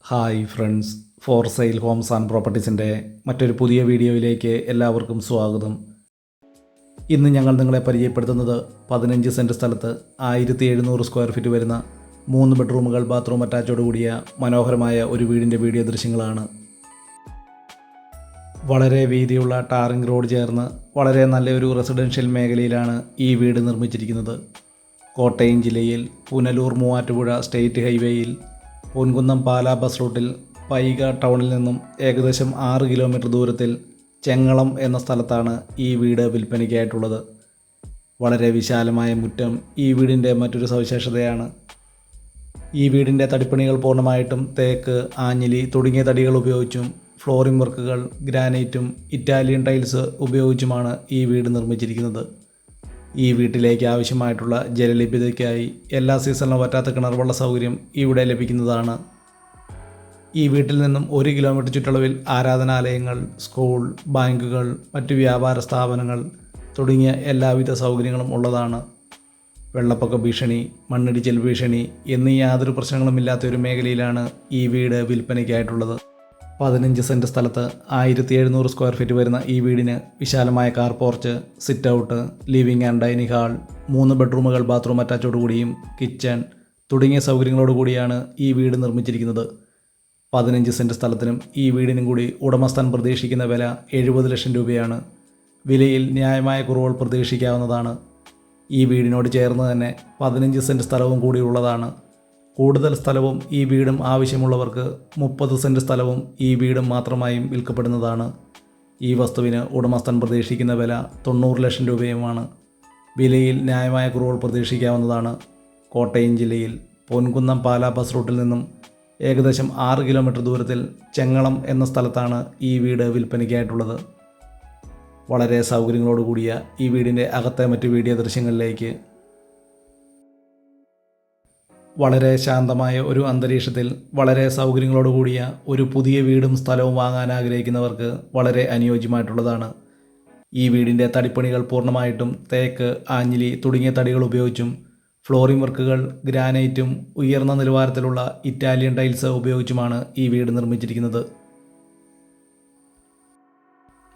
Hi friends, for sale homes and പ്രോപ്പർട്ടീസിൻ്റെ മറ്റൊരു പുതിയ വീഡിയോയിലേക്ക് എല്ലാവർക്കും സ്വാഗതം. ഇന്ന് ഞങ്ങൾ നിങ്ങളെ പരിചയപ്പെടുത്തുന്നത് 15 സെൻറ്റ് സ്ഥലത്ത് 1700 സ്ക്വയർ ഫീറ്റ് വരുന്ന 3 ബെഡ്റൂമുകൾ ബാത്റൂം അറ്റാച്ചോട് കൂടിയ മനോഹരമായ ഒരു വീടിൻ്റെ വീഡിയോ ദൃശ്യങ്ങളാണ്. വളരെ വീതിയുള്ള ടാറിംഗ് റോഡ് ചേർന്ന് വളരെ നല്ലൊരു റെസിഡൻഷ്യൽ മേഖലയിലാണ് ഈ വീട് നിർമ്മിച്ചിരിക്കുന്നത്. കോട്ടയം ജില്ലയിൽ പുനലൂർ മൂവാറ്റുപുഴ സ്റ്റേറ്റ് ഹൈവേയിൽ പൊൻകുന്നം പാലാ ബസ് റൂട്ടിൽ പൈക ടൗണിൽ നിന്നും ഏകദേശം 6 കിലോമീറ്റർ ദൂരത്തിൽ ചെങ്ങളം എന്ന സ്ഥലത്താണ് ഈ വീട് വിൽപ്പനയ്ക്കായിട്ടുള്ളത്. വളരെ വിശാലമായ മുറ്റം ഈ വീടിൻ്റെ മറ്റൊരു സവിശേഷതയാണ്. ഈ വീടിൻ്റെ തടിപ്പണികൾ പൂർണ്ണമായിട്ടും തേക്ക്, ആഞ്ഞിലി തുടങ്ങിയ തടികൾ ഉപയോഗിച്ചും ഫ്ലോറിംഗ് വർക്കുകൾ ഗ്രാനൈറ്റും ഇറ്റാലിയൻ ടൈൽസ് ഉപയോഗിച്ചുമാണ് ഈ വീട് നിർമ്മിച്ചിരിക്കുന്നത്. ഈ വീട്ടിലേക്ക് ആവശ്യമായിട്ടുള്ള ജലലഭ്യതയ്ക്കായി എല്ലാ സീസണിലും വറ്റാത്ത കിണർവെള്ള സൗകര്യം ഇവിടെ ലഭിക്കുന്നതാണ്. ഈ വീട്ടിൽ നിന്നും 1 കിലോമീറ്റർ ചുറ്റളവിൽ ആരാധനാലയങ്ങൾ, സ്കൂൾ, ബാങ്കുകൾ, മറ്റു വ്യാപാര സ്ഥാപനങ്ങൾ തുടങ്ങിയ എല്ലാവിധ സൗകര്യങ്ങളും ഉള്ളതാണ്. വെള്ളപ്പൊക്ക ഭീഷണി, മണ്ണിടിച്ചിൽ ഭീഷണി എന്നീ യാതൊരു പ്രശ്നങ്ങളുമില്ലാത്ത ഒരു മേഖലയിലാണ് ഈ വീട് വിൽപ്പനയ്ക്കായിട്ടുള്ളത്. 15 സെൻറ്റ് സ്ഥലത്ത് 1700 സ്ക്വയർ ഫീറ്റ് വരുന്ന ഈ വീടിന് വിശാലമായ car porch, sit out, living and dining hall, 3 ബെഡ്റൂമുകൾ ബാത്റൂം അറ്റാച്ചോടുകൂടിയും കിച്ചൺ തുടങ്ങിയ സൗകര്യങ്ങളോടുകൂടിയാണ് ഈ വീട് നിർമ്മിച്ചിരിക്കുന്നത്. 15 സെൻറ്റ് സ്ഥലത്തിനും ഈ വീടിനും കൂടി ഉടമസ്ഥൻ പ്രതീക്ഷിക്കുന്ന വില 70 ലക്ഷം രൂപയാണ്. വിലയിൽ ന്യായമായ കുറവുകൾ പ്രതീക്ഷിക്കാവുന്നതാണ്. ഈ വീടിനോട് ചേർന്ന് തന്നെ 15 സെൻറ്റ് സ്ഥലവും കൂടി ഉള്ളതാണ്. കൂടുതൽ സ്ഥലവും ഈ വീടും ആവശ്യമുള്ളവർക്ക് 30 സെൻറ്റ് സ്ഥലവും ഈ വീടും മാത്രമായും വിൽക്കപ്പെടുന്നതാണ്. ഈ വസ്തുവിന് ഉടമസ്ഥൻ പ്രതീക്ഷിക്കുന്ന വില 90 ലക്ഷം രൂപയുമാണ്. വിലയിൽ ന്യായമായ കുറവുകൾ പ്രതീക്ഷിക്കാവുന്നതാണ്. കോട്ടയം ജില്ലയിൽ പൊൻകുന്നം പാലാ ബസ് റൂട്ടിൽ നിന്നും ഏകദേശം 6 കിലോമീറ്റർ ദൂരത്തിൽ ചെങ്ങളം എന്ന സ്ഥലത്താണ് ഈ വീട് വിൽപ്പനയ്ക്കായിട്ടുള്ളത്. വളരെ സൗകര്യങ്ങളോടുകൂടിയ ഈ വീടിൻ്റെ അകത്തെ മറ്റ് വീഡിയോ ദൃശ്യങ്ങളിലേക്ക്. വളരെ ശാന്തമായ ഒരു അന്തരീക്ഷത്തിൽ വളരെ സൗകര്യങ്ങളോടുകൂടിയ ഒരു പുതിയ വീടും സ്ഥലവും വാങ്ങാൻ ആഗ്രഹിക്കുന്നവർക്ക് വളരെ അനുയോജ്യമായിട്ടുള്ളതാണ്. ഈ വീടിൻ്റെ തടിപ്പണികൾ പൂർണ്ണമായിട്ടും തേക്ക്, ആഞ്ഞിലി തുടങ്ങിയ തടികൾ ഉപയോഗിച്ചും ഫ്ലോറിംഗ് വർക്കുകൾ ഗ്രാനൈറ്റും ഉയർന്ന നിലവാരത്തിലുള്ള ഇറ്റാലിയൻ ടൈൽസ് ഉപയോഗിച്ചുമാണ് ഈ വീട് നിർമ്മിച്ചിരിക്കുന്നത്.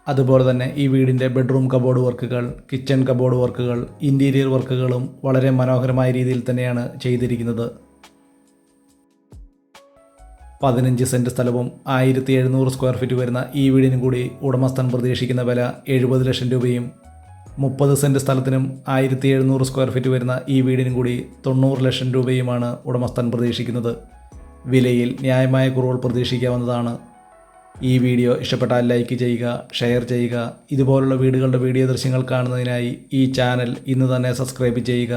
അതുപോലെ തന്നെ ഈ വീടിൻ്റെ ബെഡ്റൂം കബോർഡ് വർക്കുകൾ, കിച്ചൺ കബോർഡ് വർക്കുകൾ, ഇൻറ്റീരിയർ വർക്കുകളും വളരെ മനോഹരമായ രീതിയിൽ തന്നെയാണ് ചെയ്തിരിക്കുന്നത്. 15 സെൻറ്റ് സ്ഥലവും 1700 സ്ക്വയർ ഫീറ്റ് വരുന്ന ഈ വീടിനും കൂടി ഉടമസ്ഥൻ പ്രതീക്ഷിക്കുന്ന വില 70 ലക്ഷം രൂപയും, 30 സെൻറ്റ് സ്ഥലത്തിനും 1700 സ്ക്വയർ ഫീറ്റ് വരുന്ന ഈ വീടിനും കൂടി 90 ലക്ഷം രൂപയുമാണ് ഉടമസ്ഥൻ പ്രതീക്ഷിക്കുന്നത്. വിലയിൽ ന്യായമായ കുറവുകൾ പ്രതീക്ഷിക്കാവുന്നതാണ്. ഈ വീഡിയോ ഇഷ്ടപ്പെട്ടാൽ ലൈക്ക് ചെയ്യുക, ഷെയർ ചെയ്യുക. ഇതുപോലുള്ള വീടുകളുടെ വീഡിയോ ദൃശ്യങ്ങൾ കാണുന്നതിനായി ഈ ചാനൽ ഇന്ന് തന്നെ സബ്സ്ക്രൈബ് ചെയ്യുക.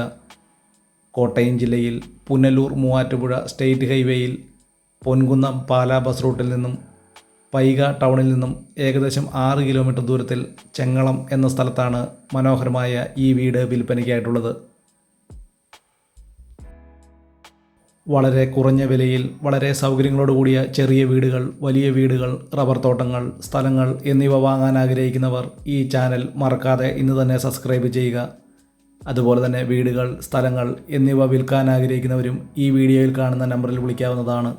കോട്ടയം ജില്ലയിൽ പുനലൂർ മൂവാറ്റുപുഴ സ്റ്റേറ്റ് ഹൈവേയിൽ പൊൻകുന്നം പാലാ ബസ് റൂട്ടിൽ നിന്നും പൈക ടൗണിൽ നിന്നും ഏകദേശം 6 കിലോമീറ്റർ ദൂരത്തിൽ ചെങ്ങളം എന്ന സ്ഥലത്താണ് മനോഹരമായ ഈ വീട് വിൽപ്പനയ്ക്കായിട്ടുള്ളത്. വളരെ കുറഞ്ഞ വിലയിൽ വളരെ സൗകര്യങ്ങളോടുകൂടിയ ചെറിയ വീടുകൾ, വലിയ വീടുകൾ, റബ്ബർ തോട്ടങ്ങൾ, സ്ഥലങ്ങൾ എന്നിവ വാങ്ങാൻ ആഗ്രഹിക്കുന്നവർ ഈ ചാനൽ മറക്കാതെ ഇന്ന് തന്നെ സബ്സ്ക്രൈബ് ചെയ്യുക. അതുപോലെ തന്നെ വീടുകൾ, സ്ഥലങ്ങൾ എന്നിവ വിൽക്കാൻ ആഗ്രഹിക്കുന്നവരും ഈ വീഡിയോയിൽ കാണുന്ന നമ്പറിൽ വിളിക്കാവുന്നതാണ്.